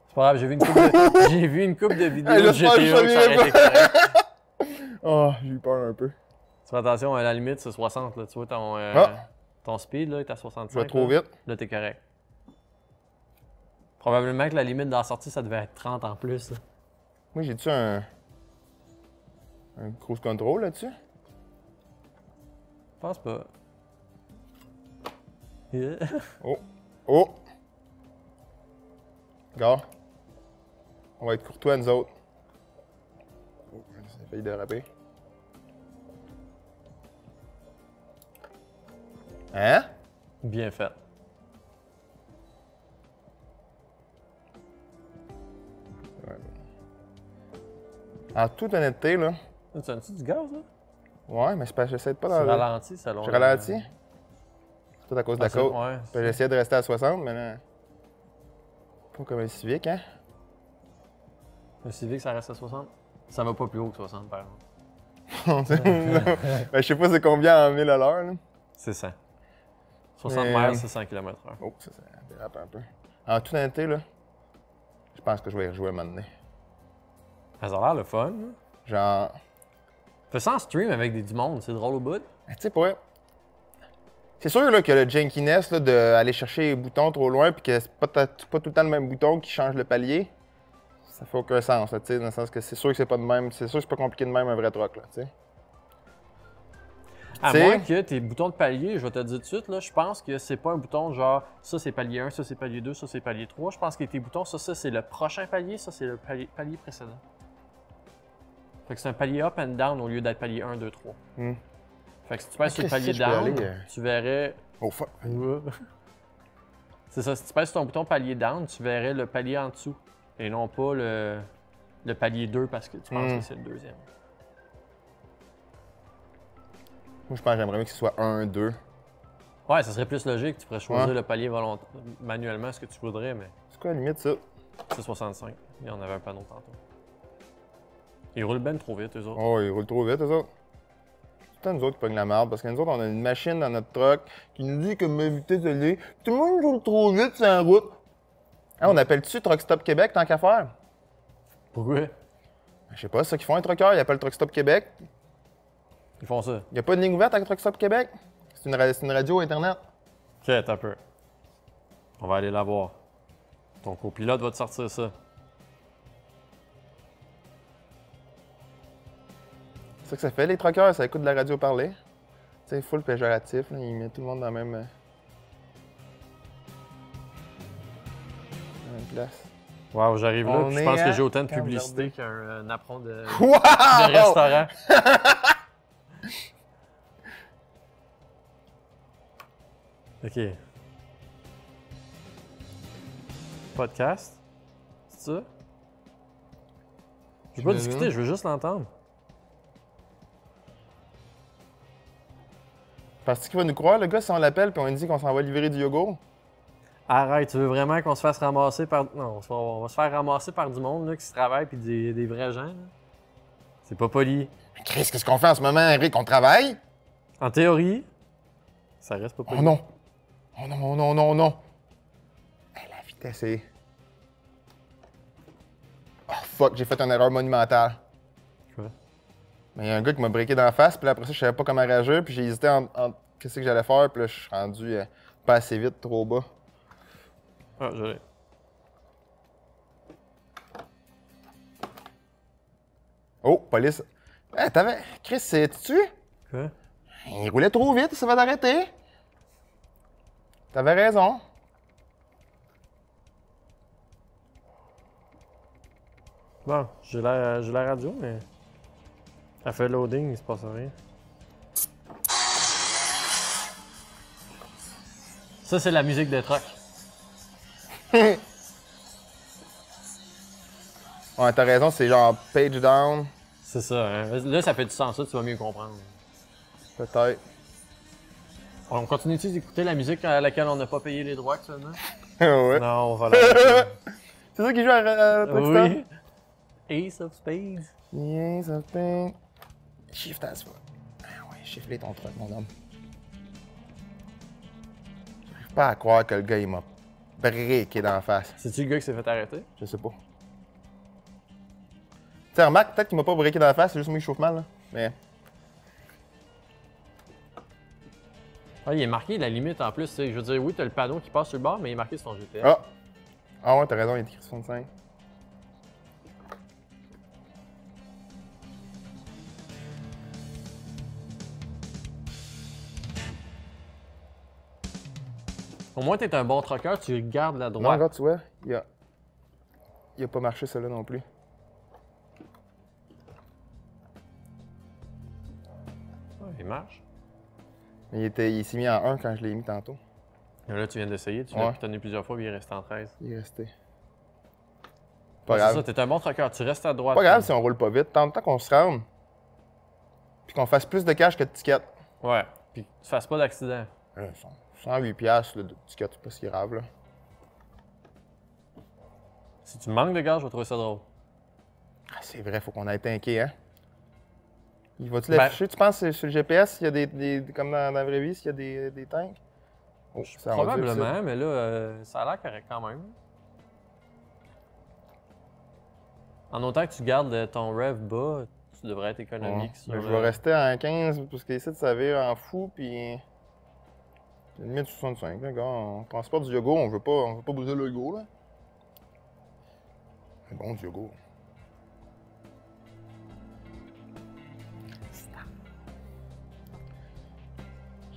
C'est pas grave, j'ai vu une couple de vidéos de j'espère que GTA je que ça aurait été correct. Oh, j'ai eu peur un peu. Tu fais attention, à la limite, c'est 60. Là. Tu vois, ton speed là, est à 65. Je vais trop là. vite. Là, t'es correct. Probablement que la limite dans la sortie, ça devait être 30 en plus. Là. Moi, j'ai-tu un cruise control là-dessus? Je pense pas. Yeah. Oh! Oh! Gars, on va être courtois, nous autres. Oh, j'ai failli déraper. Hein? Bien fait. En toute honnêteté, là. Tu as du gaz, là? Ouais, mais c'est parce que j'essaie de pas Tu dans ralentis, ça long. Je ralentis. C'est tout à cause de la côte. Ouais. Puis j'essayais de rester à 60, mais là. Pas comme un Civic, hein? Le Civic, ça reste à 60. Ça va pas plus haut que 60, par exemple. Ben, je sais pas c'est combien en 1000 à l'heure, là. C'est 100. 60 Mais, miles, c'est 100 km/h. Oh, ça dérape un peu. En toute honnêteté, là, je pense que je vais y rejouer à un moment donné. Ça a l'air le fun. Hein? Genre, Fais ça en stream avec du monde, c'est drôle au bout. tu sais pas. C'est sûr là, que le jankiness là, d'aller chercher les boutons trop loin puis que c'est pas tout le temps le même bouton qui change le palier, ça fait aucun sens, là, tu sais, dans le sens que c'est sûr que c'est pas de même, c'est sûr que c'est pas compliqué de même un vrai truck, là, tu sais. À T'sais- moins que tes boutons de palier, je vais te le dire tout de suite, là, je pense que c'est pas un bouton genre ça c'est palier 1, ça c'est palier 2, ça c'est palier 3. Je pense que tes boutons, ça c'est le prochain palier, ça c'est le palier précédent. Fait que c'est un palier up and down au lieu d'être palier 1, 2, 3. Hmm. Fait que si tu passes sur le Qu'est-ce palier que je peux down, aller, tu verrais. Oh fuck. C'est ça, si tu passes sur ton bouton palier down, tu verrais le palier en dessous. Et non pas le palier 2 parce que tu penses que c'est le deuxième. Moi, je pense que j'aimerais mieux que ce soit 1, 2. Ouais, ça serait plus logique, tu pourrais choisir Ouais. le palier manuellement ce que tu voudrais, mais C'est quoi la limite, ça? c'est 65. Il y en avait un panneau tantôt. Ils roulent ben trop vite, eux autres. Oh, ils roulent trop vite, eux autres. C'est tout le temps nous autres qui pognent la merde, parce que nous autres, on a une machine dans notre truck qui nous dit comme éviter de aller. Tout le monde roule trop vite sur la route. Ah, on appelle-tu Truck Stop Québec tant qu'à faire? Pourquoi? Je sais pas, c'est ça qu'ils font, un trucker, ils appellent Truck Stop Québec. Ils font ça. Il a pas de ligne ouverte avec Truck Stop Québec? C'est une radio Internet. Ok, attends un peu. On va aller la voir. Ton copilote va te sortir ça. C'est ça que ça fait, les truckers, ça écoute de la radio parler. Tu sais, full péjoratif, là, il met tout le monde dans la même place. Wow, j'arrive là, On puis je est pense à que j'ai autant de Camp publicité qu'un apron de Wow! restaurant. Ok. Podcast? C'est ça? Je veux pas J'imagine. discuter, je veux juste l'entendre. Parce qu'il va nous croire, le gars, si on l'appelle puis on lui dit qu'on s'en va livrer du yogourt? Arrête, tu veux vraiment qu'on se fasse ramasser par... Non, on va se faire ramasser par du monde là, qui se travaille puis des vrais gens. là. C'est pas poli. Chris, qu'est-ce qu'on fait en ce moment, Eric? On travaille? En théorie, ça reste pas poli. Oh non! Oh non, oh non, oh non, oh non! Hey, la vitesse est... Oh fuck, j'ai fait une erreur monumentale. Quoi? Mais il y a un gars qui m'a breaké dans la face, puis là, après ça, je savais pas comment réagir, puis j'ai hésité en qu'est-ce que j'allais faire, puis là, je suis rendu pas assez vite, trop bas. Ah, je l'ai. Oh, police. Hey, t'avais... Chris, c'est-tu? Quoi? Il roulait trop vite, ça va d'arrêter. T'avais raison. Bon, j'ai la radio, mais... Elle fait loading, il se passe rien. Ça, c'est la musique de truck. Ouais, t'as raison, c'est genre page down, C'est ça, hein? Là, ça fait du sens, ça, tu vas mieux comprendre. peut-être. On continue-tu d'écouter la musique à laquelle on n'a pas payé les droits actuellement? Ouais. Non, on va la... C'est ça qui joue à Truck Stop? Oui. Ace of Spades. Yes, I think. Shift as fuck. Ah ouais, shiftler ton truc, mon homme. J'arrive pas à croire que le gars, il m'a briqué dans la face. C'est-tu le gars qui s'est fait arrêter? Je sais pas. Tu sais, remarque, peut-être qu'il m'a pas briqué dans la face, c'est juste moi qui chauffe mal, là. Mais. Ah, il est marqué la limite en plus, tu sais. Je veux dire, oui, t'as le panneau qui passe sur le bord, mais il est marqué sur ton GPS. Ah! Ah ouais, t'as raison, il est écrit 65. Au moins, t'es un bon trucker, tu gardes la Non, droite. regarde, tu vois, il a pas marché, celui-là non plus. Ouais, il marche. Mais il s'est mis en 1 quand je l'ai mis tantôt. Et là, tu viens d'essayer, tu l'as Ouais. pitonné plusieurs fois, puis il est resté en 13. Il est resté. Ouais, Pas c'est grave. ça, t'es un bon trucker, tu restes à droite. Pas grave si on roule pas vite. Tant qu'on se rende. Puis qu'on fasse plus de cash que de tickets. Ouais, puis que tu fasses pas d'accident. 108 piastres là, de tickets, c'est pas si grave, là. Si tu manques de gaz, je vais trouver ça drôle. Ah, c'est vrai, faut qu'on aille tanker, hein? Il va-tu Ben- l'afficher? Tu penses sur le GPS, s'il y a comme dans la vraie vie, s'il y a des tanks? Oh, ça en va dire, Probablement, mais là, ça a l'air correct quand même. En autant que tu gardes ton rev bas, tu devrais être économique Ouais. sur Mais je vais rester en 15 parce qu'ici, ça vire en fou, puis. Limite 65, là, gars. On transporte du yogourt, on veut pas briser le yogourt, là. C'est bon, du yogourt.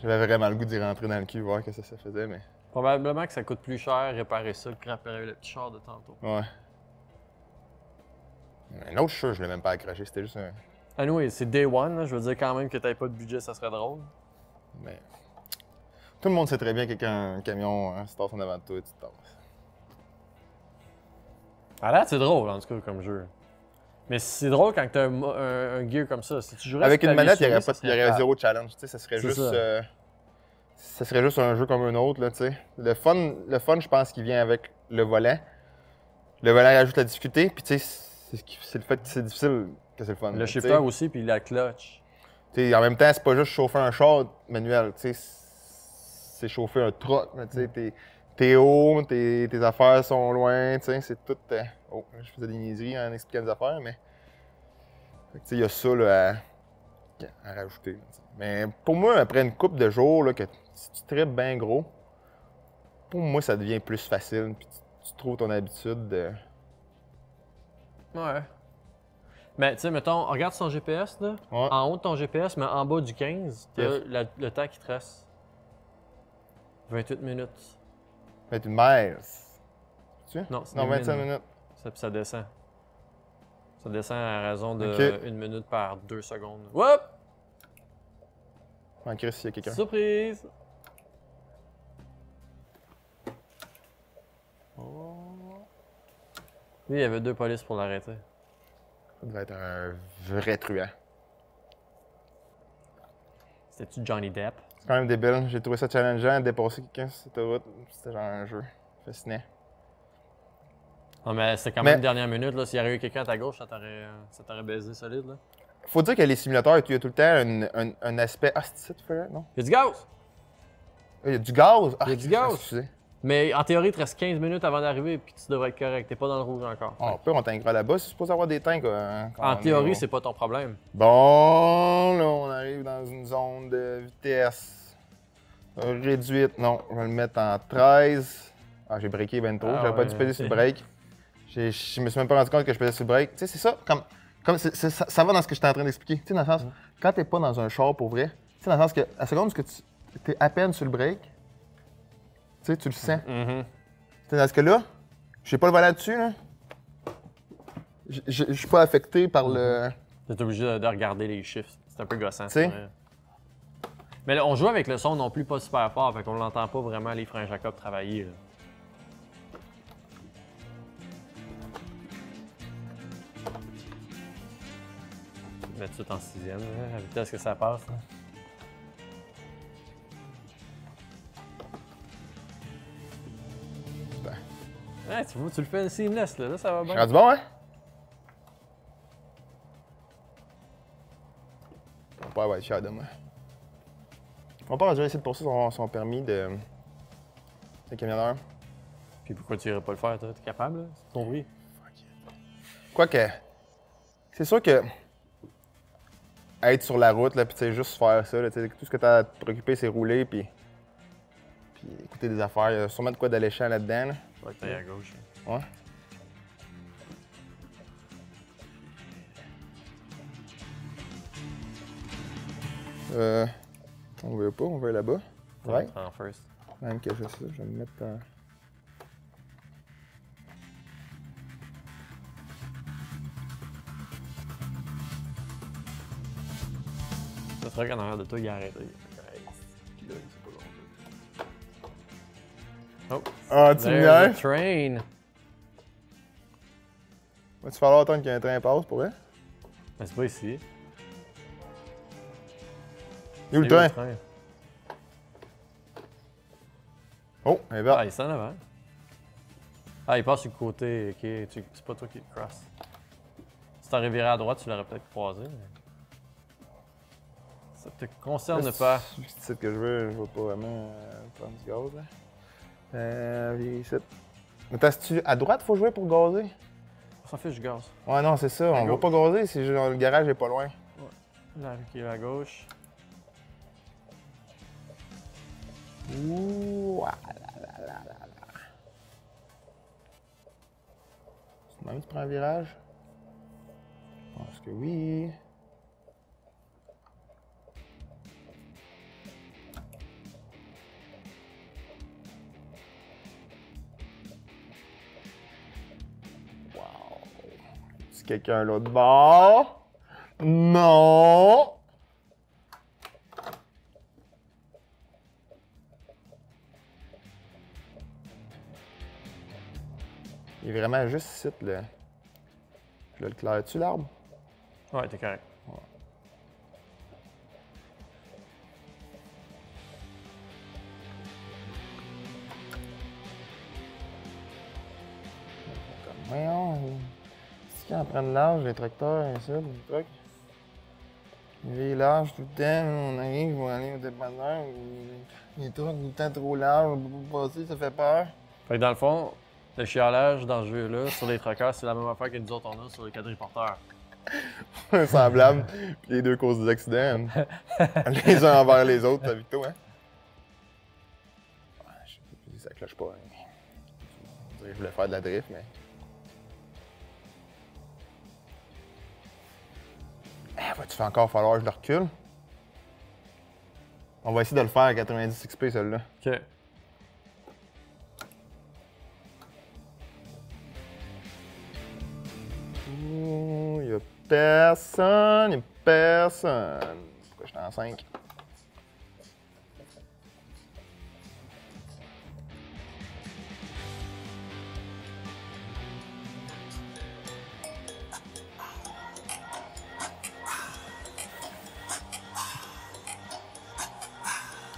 J'avais vraiment le goût d'y rentrer dans le cul, voir ce que ça faisait, mais. Probablement que ça coûte plus cher réparer ça que réparer le petit char de tantôt. Ouais. Un autre, je l'ai même pas accroché, c'était juste un. Anyway, c'est day one, là. Je veux dire quand même que t'avais pas de budget, ça serait drôle. Mais. Tout le monde sait très bien que quand un camion se tasse en avant de toi, tu te tasses. Ah là, c'est drôle en tout cas comme jeu. Mais c'est drôle quand t'as un gear comme ça. Si tu jouerais Avec sur une clavier manette, il souris, y ça aurait, serait plate. zéro challenge. Tu sais, ça serait C'est juste. ça. Ça serait juste un jeu comme un autre, là, tu sais. Le fun, je pense qu'il vient avec le volant. Le volant rajoute la difficulté, puis tu sais, c'est le fait que c'est difficile que c'est le fun. Le tu sais. shifter aussi, puis la clutch. Tu sais, en même temps, c'est pas juste chauffer un char manuel, tu sais. C'est chauffer un truck, là, tu sais. T'es haut, tes affaires sont loin, tu sais, c'est tout. Oh, je faisais des niaiseries en expliquant des affaires, mais. Fait que, tu sais, il y a ça, là, à rajouter. Là, t'sais. Mais pour moi, après une couple de jours, là, que si tu tripes bien gros, pour moi, ça devient plus facile. Puis tu trouves ton habitude de. Ouais. Mais tu sais, mettons, regarde son GPS, là. Ouais. En haut de ton GPS, mais en bas du 15, t'as Yes. le temps qui te reste. 28 minutes. Fait une miles. Tu Non, c'est Non, des 25 minutes. minutes. Ça descend. Ça descend à raison de Ok. 1 minute par 2 secondes. Whoop! En Chris, s'il y a quelqu'un. Surprise! Oh. Lui, il y avait 2 polices pour l'arrêter. Ça devait être un vrai truand. C'était-tu Johnny Depp? C'est quand même débile. J'ai trouvé ça challengeant de dépasser quelqu'un sur cette route. C'était genre un jeu fascinant. Non, mais c'était quand Mais- même dernière minute, là. S'il y avait eu quelqu'un à ta gauche, ça t'aurait baisé solide, là. Faut dire que les simulateurs, il y a tout le temps un aspect. Ah, c'est ça, tu fais là? Non? Il y a du gaz! Il y a du gaz! Ah, Il y a du gaz. excusez. Mais en théorie, il te reste 15 minutes avant d'arriver, puis tu devrais être correct. T'es pas dans le rouge encore. Ah, on peut, on tankera là-bas. C'est supposé avoir des tanks. En théorie, c'est pas ton problème. Bon, là, on arrive dans une zone de vitesse réduite. Non, je vais le mettre en 13. Ah, j'ai breaké ben trop. Ah J'aurais pas ouais, dû peser sur le ok. break. Je me suis même pas rendu compte que je pesais sur le break. Tu sais, c'est ça. Ça va dans ce que j'étais en train d'expliquer. Tu sais, dans le sens, quand t'es pas dans un char pour vrai, tu sais, dans le sens que, à la seconde que tu es à peine sur le break, tu sais, tu le sens. Mhm. Tu sais, dans ce cas-là, j'ai pas le volant dessus, là. Je suis pas affecté par le. T'es obligé de regarder les chiffres. C'est un peu gossant, Tu sais. c'est vrai. Mais là, on joue avec le son non plus pas super fort, fait qu'on l'entend pas vraiment les freins Jacob travailler, là. Mettre tout en 6e, à la vitesse que ça passe. Là. Ouais, tu vois, tu le fais seamless, là, ça va Je suis bien. rendu bon, hein? Mon père va être fier de moi. Mon père a déjà essayé de poursuivre son permis de camionneur. Puis pourquoi tu irais pas le faire, toi? T'es capable, là? C'est compris? Quoique, c'est sûr que être sur la route, là, puis tu sais, juste faire ça, là, tu sais, tout ce que tu as à te préoccuper, c'est rouler, puis écouter des affaires. Il y a sûrement de quoi d'alléchant là-dedans. Là. Faudrait que t'ailles à gauche. Ouais. On veut pas, on veut là-bas. Ouais. En first. Même que je fais ça, je vais me mettre en... Ça serait qu'en arrière de toi, il a arrêté. Oh, Ah, tu me there's a niaises? train! Va-tu falloir attendre qu'un train passe pour vrai? Mais c'est pas ici. Il est où le C'est train? Oh, un verre. Ah, il est en avant. Ah, il passe sur le côté. Ok, c'est pas toi qui le cross. Si t'aurais viré à droite, tu l'aurais peut-être croisé. Mais... Ça te concerne pas. C'est ce que je veux, je veux pas vraiment prendre du gaz. Viens ici. Mais t'as-tu à droite, faut jouer pour gazer? On s'en fiche du gaz. Ouais, non, c'est ça, on va pas gazer, c'est genre, le garage est pas loin. La rue qui est à gauche. Ouh, ah là là. C'est même tu prends un virage? Je pense que oui. Wow. C'est quelqu'un l'autre bord? Non! Il est vraiment juste ici, là. Je le claire-tu, l'arbre? Ouais, t'es correct. Ouais. Voyons, c'est qu'ils en prennent large, les tracteurs, ici, les trucs. Il est large tout le temps, on arrive, on va aller au dépanneur, les trucs tout le temps trop large, on peut pas passer, ça fait peur. Fait que dans le fond, le chialage dans ce jeu-là, sur les trackers, c'est la même affaire que nous autres on a sur les quadriporteurs. Semblable, puis les deux causes des accidents. Les uns envers les autres, t'as vu tout, hein? Ouais, je sais pas si ça cloche pas. Hein. On dirait que je voulais faire de la drift, mais. Va-tu encore falloir que je le recule? On va essayer de le faire à 90 XP, celle-là. Ok. Ouh, y'a personne, y'a personne. Pourquoi j'étais en 5?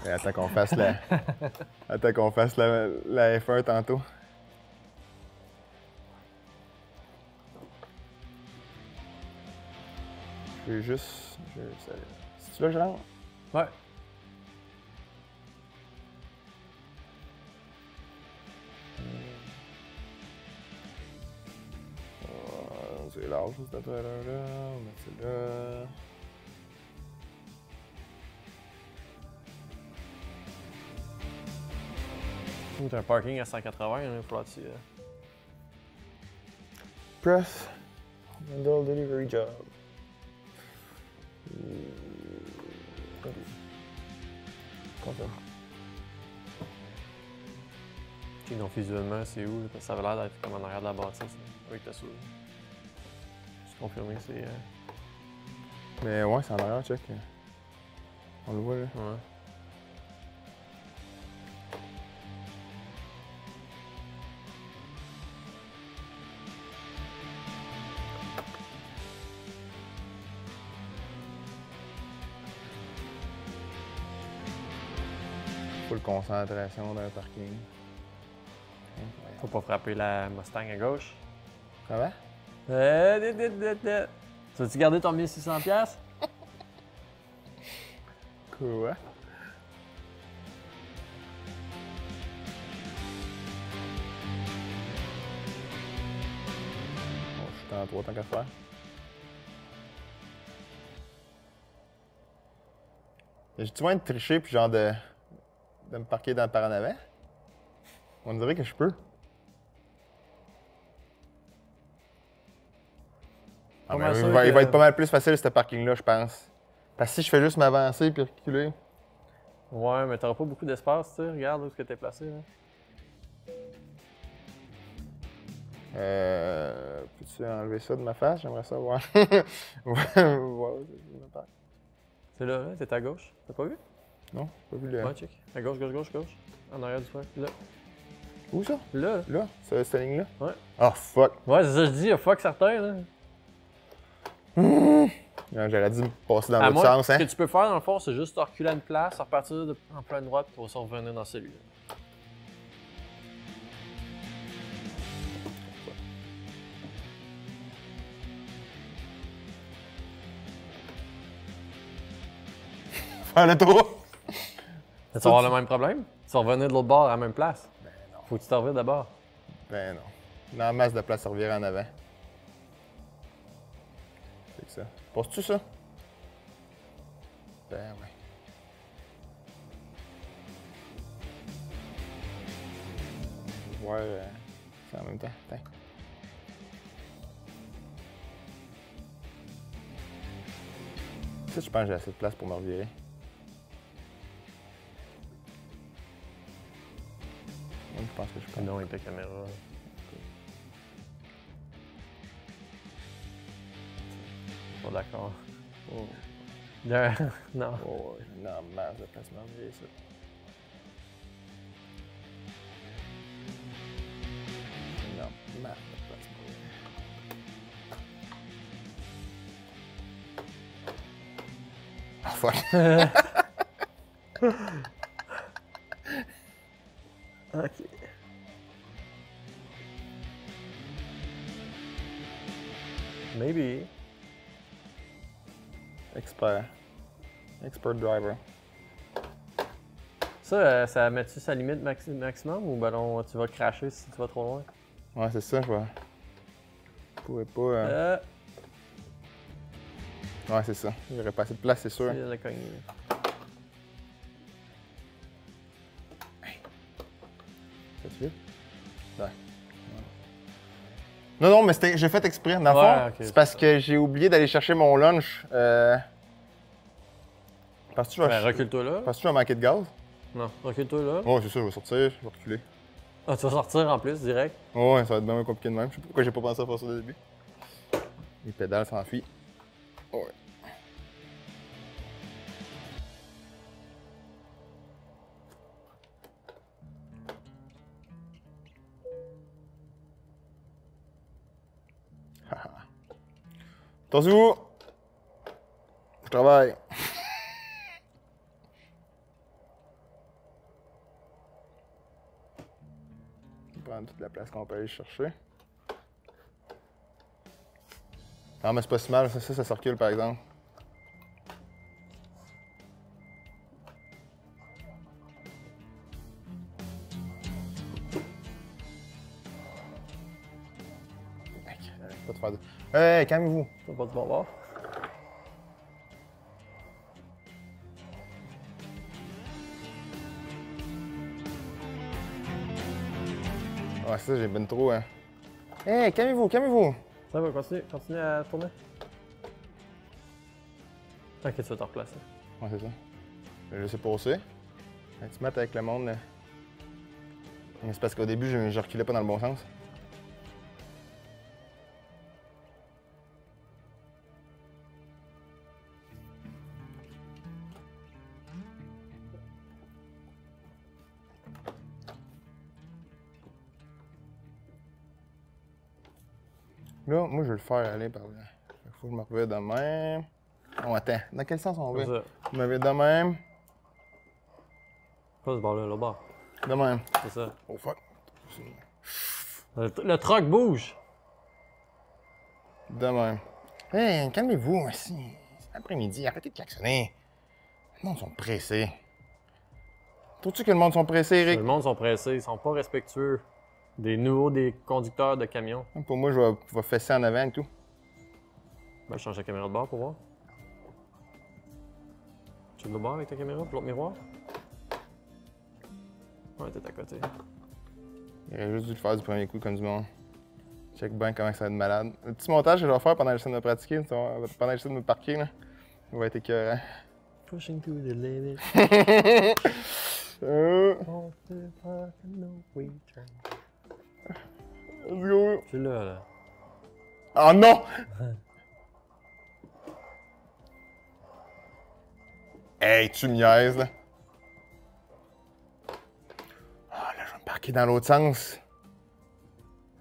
Et attends qu'on fasse la... attends qu'on fasse la F1 tantôt. Je vais juste... C'est-tu là que je rentre? Ouais. C'est large, cette trailer-là. On va mettre ça là. T'as un parking à 180, il faut là-dessus. Press. Handle delivery job. Confirme. Ok, donc visuellement, c'est où? Là? Parce que ça avait l'air d'être comme en arrière de la bâtisse, là, avec ta souris. Juste confirmer, c'est. Mais ouais, c'est en arrière, check. On le voit là. Ouais. Full concentration dans le parking. Faut pas frapper la Mustang à gauche. Ça va? Tu veux-tu garder ton 1600$? Quoi? Bon, je suis en 3 tant qu'à faire. J'ai-tu moyen de tricher puis genre de me parquer dans le par en avant? On dirait que je peux. Ah, mais il va être pas mal plus facile ce parking-là, je pense. Parce que si je fais juste m'avancer puis reculer. Ouais, mais t'auras pas beaucoup d'espace, tu sais. Regarde où est-ce que t'es placé, là. Peux-tu enlever ça de ma face? J'aimerais ça voir. C'est là, là, t'es à gauche. T'as pas vu? Non, pas vu le. Ouais, check. À gauche, gauche, gauche, gauche. En arrière du frère. Là. Où ça? Là. Là? Cette ligne-là? Ouais. Oh fuck! Ouais, c'est ça que je dis, fuck certain, là. J'aurais dû me passer dans À l'autre moi, sens, ce hein? que tu peux faire, dans le fond, c'est juste te reculer à une place, repartir en pleine droite pour se revenir dans celui-là. Faire le tour. Tu vas avoir le même problème? Tu vas revenir de l'autre bord à la même place? Ben non. Faut que tu te reviennes d'abord. Ben non. Dans la masse de place, ça revirait en avant. C'est que ça. Passes-tu ça? Ben ouais. Je vais voir ça en même temps. Attends. Ça, je pense que j'ai assez de place pour me revirer. Moi, je pense que je peux. Non, avec ta caméra. Pas d'accord. Oh. Non. Oh, j'ai une masse de place pour me revirer, ça. Une masse de place pour me revirer. Ah, fuck. Ok. Maybe. Expert. Expert driver. Ça met-tu sa limite maximum ou ben non, tu vas cracher si tu vas trop loin? Ouais, c'est ça, je vais. Je pourrais pas. Ouais, c'est ça. Il y aurait pas assez de place, c'est sûr. Il a cogné. T'as-tu vu? Ouais. Non, non, mais j'ai fait exprès. Dans le Ouais, fond, ok, c'est c'est parce ça. que j'ai oublié d'aller chercher mon lunch. Parce que je Ben, recule-toi là. Parce que je vais manquer de gaz. Non, recule-toi là. Oh, c'est ça, je vais sortir, je vais reculer. Ah, tu vas sortir en plus, direct. Oh, ouais, ça va être bien compliqué de même. Je sais pas pourquoi j'ai pas pensé à faire ça au début. Les pédales s'enfuient. Ouais. Attention! Je travaille. Je vais prendre toute la place qu'on peut aller chercher. Non, mais c'est pas si mal, ça circule par exemple. Pas te faire de... Hey, calmez-vous! Tu vas pas te voir. Ouais, ça, j'ai ben trop, hein. Hey, calmez-vous, calmez-vous! Ça va, continue à tourner. Ok, tu vas te replacer. Ouais, c'est ça. Je vais laisser passer. Tu mets avec le monde, là. Mais c'est parce qu'au début, je reculais pas dans le bon sens. Là, moi, je vais le faire aller par là. Il faut que je me revienne de même. Oh, attends. Dans quel sens on Comme va? ça. Je me reviens de même. Pas ce bord-là, là-bas. De même. C'est ça. Oh, fuck. Le truck bouge! De même. Hey, calmez-vous, aussi. C'est l'après-midi. Arrêtez de klaxonner. Le monde sont pressés. Trouves-tu que le monde sont pressés, Eric? Le monde sont pressés, ils sont pas respectueux des conducteurs de camions. Pour moi, je vais fesser en avant et tout. Ben, je change la caméra de bord pour voir. Tu es de bord avec ta caméra, pour l'autre miroir? Ouais, t'es à côté. Il aurait juste dû le faire du premier coup comme du monde. Check bien comment ça va être malade. Le petit montage que je vais faire pendant l'essai de me pratiquer, pendant l'essai de me parquer, là, il va être écœurant. Pushing to the limit. Let's go! Je suis là. Oh non! Hey, tu me niaises, là. Ah, là, je vais me parquer dans l'autre sens.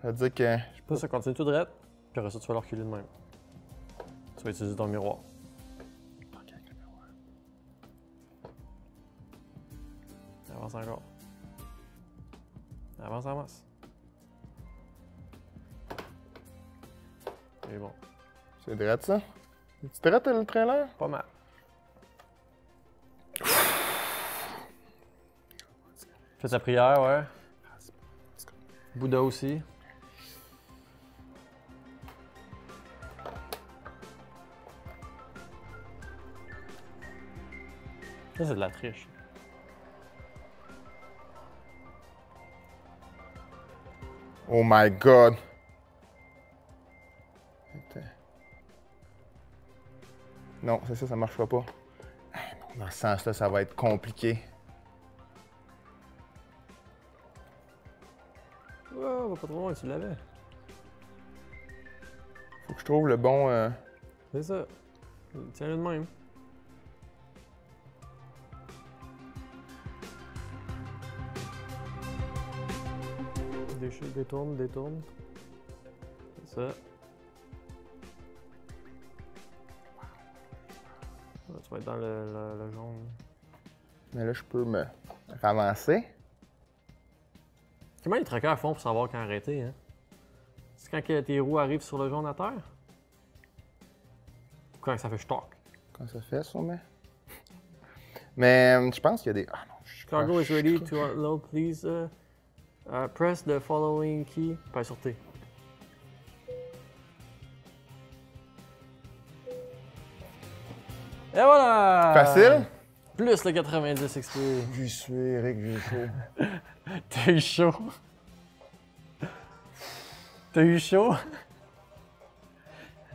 Ça veut dire que... Là, ça continue tout droit, puis après ça, tu vas le reculer de même. Tu vas utiliser ton miroir. Parquer avec le miroir. Avance encore. Avance, avance. C'est bon. C'est drôle, ça? Tu drôle, le trailer? Pas mal. Fais ta prière, ouais. Bouddha aussi. Ça, c'est de la triche. Oh my god! Attends. Non, c'est ça, ça marchera pas. Ah, non, dans ce sens-là, ça va être compliqué. Oh, va pas trop loin, tu l'avais. Faut que je trouve le bon... C'est ça. Tiens-le de même. Détourne, détourne. C'est ça. Là, tu vas être dans le jaune. Mais là, je peux me ramasser. Comment les trackers font pour savoir quand arrêter, hein? C'est quand que tes roues arrivent sur le jaune à terre? Ou quand ça fait stock? Quand ça fait, sûrement. Mais je pense qu'il y a des... Ah non, je Cargo is ready to unload, please. Press the following key. Pas sur T. Et voilà! Facile? Plus le 90 XP. J'y suis, Eric, j'ai chaud. T'as eu chaud. T'as eu chaud?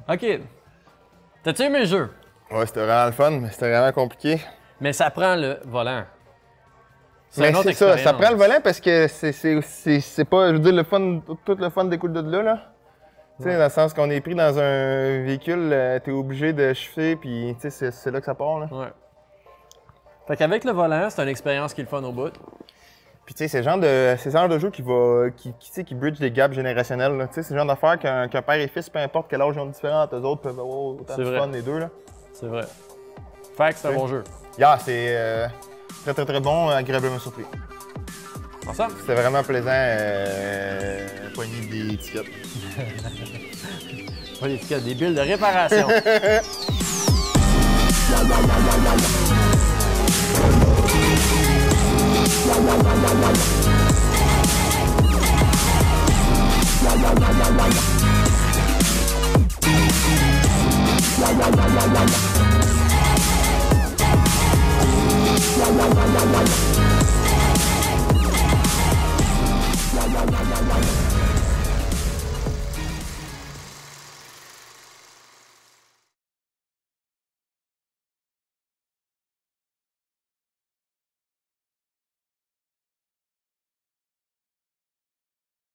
Ok. T'as-tu aimé le jeu? Ouais, c'était vraiment le fun, mais c'était vraiment compliqué. Mais ça prend le volant. Mais une autre c'est ça, ça expérience. prend le volant parce que c'est pas, je veux dire, le fun, tout le fun découle de là. Tu sais, dans le sens qu'on est pris dans un véhicule, t'es obligé de shifter, puis tu sais, c'est là que ça part, là. Ouais. Fait qu'avec le volant, c'est une expérience qui est le fun au bout. Puis tu sais, c'est le genre de jeu qui bridge des gaps générationnels, là. Tu sais, c'est le genre d'affaire qu'un père et fils, peu importe quel âge ils ont différent, eux autres peuvent avoir autant de fun, les deux, là. C'est vrai. Fait que c'est un bon jeu. Yeah, c'est très très très bon, agréablement surpris. Ensemble? C'était vraiment plaisant, poigner des étiquettes. Pas l'étiquette, des billes de réparation. La